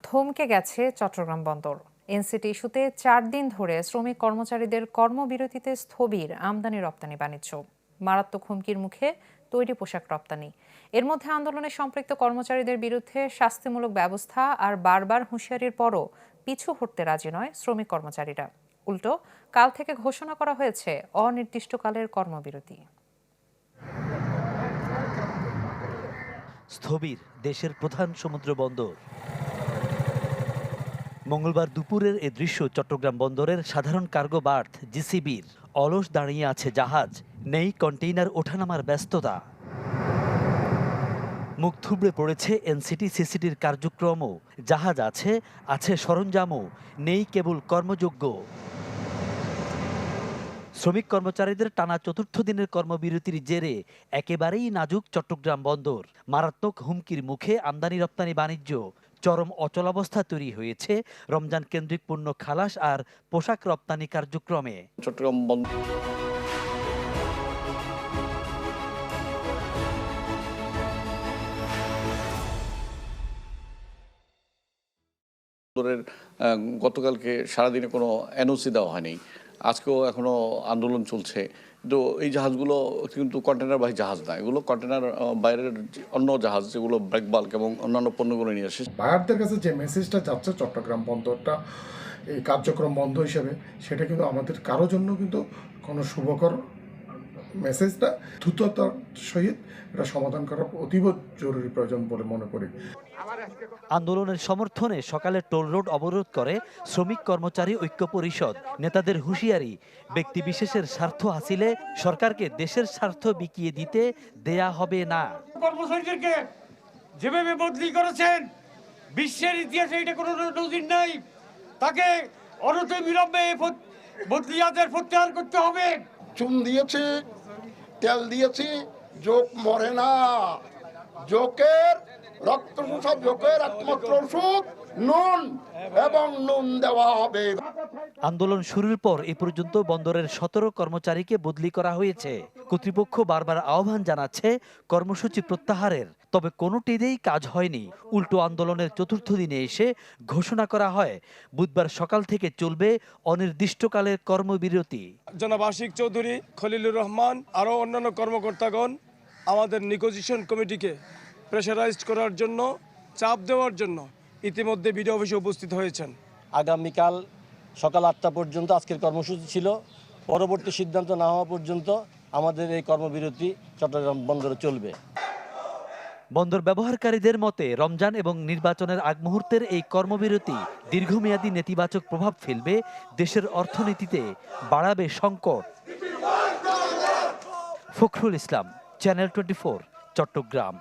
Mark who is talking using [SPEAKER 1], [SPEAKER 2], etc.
[SPEAKER 1] থমকে গেছে চট্টগ্রাম বন্দর। এনসিটি ইস্যুতে ৪ দিন ধরে শ্রমিক কর্মচারীদের কর্মবিরতিতে স্থবির আমদানি রপ্তানি বাণিজ্য। মারাত্মক হুমকির মুখে তৈরি পোশাক রপ্তানি। এর মধ্যে আন্দোলনে সম্পৃক্ত কর্মচারীদের বিরুদ্ধে শাস্তিমূলক ব্যবস্থা আর বারবার হুঁশিয়ারির পরও পিছু হটতে রাজি নয় শ্রমিক কর্মচারীরা। উল্টো কাল থেকে ঘোষণা করা হয়েছে অনির্দিষ্টকালের কর্মবিরতি।
[SPEAKER 2] স্থবির দেশের প্রধান সমুদ্র বন্দর। মঙ্গলবার দুপুরের এ দৃশ্য চট্টগ্রাম বন্দরের সাধারণ কার্গো বার্থ জিসিবির। অলস দাঁড়িয়ে আছে জাহাজ, নেই কন্টেইনার ওঠানামার ব্যস্ততা। মুখ থুবড়ে পড়েছে এনসিটি সিসিটির কার্যক্রমও। জাহাজ আছে সরঞ্জামও, নেই কেবল কর্মযোগ্য। শ্রমিক কর্মচারীদের টানা চতুর্থ দিনের কর্মবিরতির জেরে একেবারেই নাজুক চট্টগ্রাম বন্দর। মারাত্মক হুমকির মুখে আমদানি রপ্তানি বাণিজ্য। চরম অচলাবস্থা তৈরি হয়েছে রমজান কেন্দ্রিক পণ্য খালাস আর পোশাক রপ্তানি কার্যক্রমে।
[SPEAKER 3] চট্টগ্রাম বন্দরের গতকালকে সারাদিনে কোনো এনওসি দেওয়া হয়নি। আজকেও এখনো আন্দোলন চলছে। তো এই জাহাজগুলো কিন্তু কন্টেনারবাহী জাহাজ না, এগুলো কন্টেনার বাইরের অন্য জাহাজ, যেগুলো ব্রেক বাল্ক এবং অন্যান্য পণ্যগুলো নিয়ে আসে।
[SPEAKER 4] বায়ারদের কাছে যে মেসেজটা যাচ্ছে চট্টগ্রাম বন্দরটা এই কার্যক্রম বন্ধ হিসেবে, সেটা কিন্তু আমাদের কারো জন্য কিন্তু কোনো শুভকর মেসেজ না। দ্রুততার সহিত এটা সমাধান করা অতীব জরুরি প্রয়োজন বলে মনে করি।
[SPEAKER 2] আন্দোলনের সমর্থনে সকালে টোল রোড অবরোধ করে শ্রমিক কর্মচারী ঐক্য পরিষদ। নেতাদের হুঁশিয়ারি, ব্যক্তি বিশেষের স্বার্থ হাসিলে সরকারকে দেশের স্বার্থ বিকিয়ে দিতে দেয়া হবে না।
[SPEAKER 5] কর্মচারীদেরকে যেভাবে বদলি করেছেন, বিশ্বের ইতিহাসে এটা কোনো নজির নাই। তাকে অনতিবিলম্বে বদলিয়াদের প্রত্যাহার করতে হবে।
[SPEAKER 6] চুন দিয়েছি, তেল দিয়েছি, যোগ মরে না। যোগের রক্ত শোষা, যোগের একমাত্র ওষুধ নুন, এবং নুন দেওয়া হবে।
[SPEAKER 2] আন্দোলন শুরুর পর এ পর্যন্ত বন্দরের 17 কর্মচারীকে বদলি করা হয়েছে। কর্তৃপক্ষ বারবার আহ্বান জানাচ্ছে কর্মসূচি প্রত্যাহারের, তবে কোনোটিতেই কাজ হয়নি। উল্টো আন্দোলনের চতুর্থ দিনে এসে ঘোষণা করা হয় বুধবার সকাল থেকে চলবে অনির্দিষ্টকালের কর্মবিরতি।
[SPEAKER 5] জনাব আশিক চৌধুরী, খলিলুর রহমান, আরও অন্যান্য কর্মকর্তাগণ আমাদের নেগোসিয়েশন কমিটিকে প্রেশারাইজড করার জন্য, চাপ দেওয়ার জন্য ইতিমধ্যে বিডিও অফিসে উপস্থিত হয়েছেন।
[SPEAKER 7] আগামীকাল সকাল 8টা পর্যন্ত আজকের কর্মসূচি ছিল। পরবর্তী সিদ্ধান্ত না হওয়া পর্যন্ত আমাদের এই কর্মবিরতি চট্টগ্রাম বন্দরে চলবে।
[SPEAKER 2] বন্দর ব্যবহারকারীদের মতে রমজান এবং নির্বাচনের আগ মুহূর্তের এই কর্মবিরতি দীর্ঘমেয়াদী নেতিবাচক প্রভাব ফেলবে দেশের অর্থনীতিতে, বাড়াবে সংকট। ফখরুল ইসলাম, চ্যানেল 24, চট্টগ্রাম।